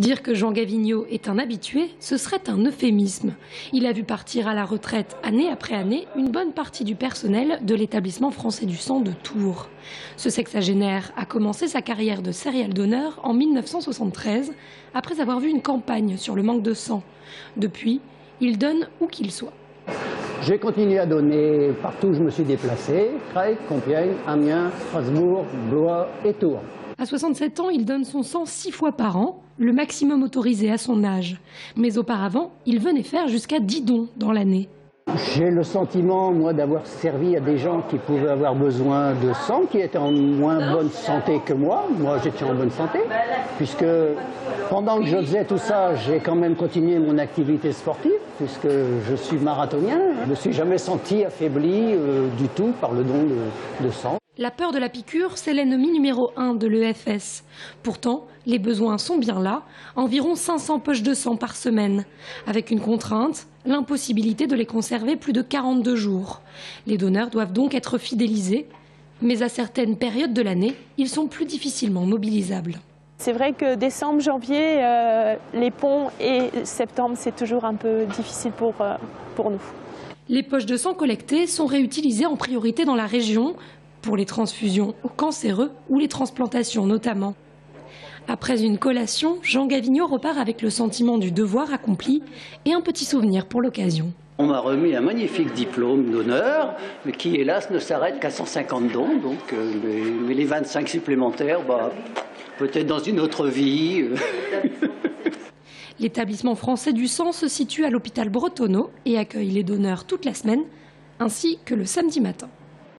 Dire que Jean Gavignaud est un habitué, ce serait un euphémisme. Il a vu partir à la retraite année après année une bonne partie du personnel de l'établissement français du sang de Tours. Ce sexagénaire a commencé sa carrière de serial donneur en 1973, après avoir vu une campagne sur le manque de sang. Depuis, il donne où qu'il soit. J'ai continué à donner partout où je me suis déplacé, Creil, Compiègne, Amiens, Strasbourg, Blois et Tours. À 67 ans, il donne son sang 6 fois par an, le maximum autorisé à son âge. Mais auparavant, il venait faire jusqu'à 10 dons dans l'année. J'ai le sentiment, moi, d'avoir servi à des gens qui pouvaient avoir besoin de sang, qui étaient en moins bonne santé que moi. Moi, j'étais en bonne santé, puisque pendant que je faisais tout ça, j'ai quand même continué mon activité sportive, puisque je suis marathonien. Je ne me suis jamais senti affaibli du tout par le don de sang. La peur de la piqûre, c'est l'ennemi numéro 1 de l'EFS. Pourtant, les besoins sont bien là, environ 500 poches de sang par semaine. Avec une contrainte, l'impossibilité de les conserver plus de 42 jours. Les donneurs doivent donc être fidélisés, mais à certaines périodes de l'année, ils sont plus difficilement mobilisables. C'est vrai que décembre, janvier, les ponts et septembre, c'est toujours un peu difficile pour nous. Les poches de sang collectées sont réutilisées en priorité dans la région, pour les transfusions aux cancéreux ou les transplantations notamment. Après une collation, Jean Gavignaud repart avec le sentiment du devoir accompli et un petit souvenir pour l'occasion. On m'a remis un magnifique diplôme d'honneur, mais qui hélas ne s'arrête qu'à 150 dons, donc, mais les 25 supplémentaires, peut-être dans une autre vie. L'établissement français du sang se situe à l'hôpital Bretonneau et accueille les donneurs toute la semaine, ainsi que le samedi matin.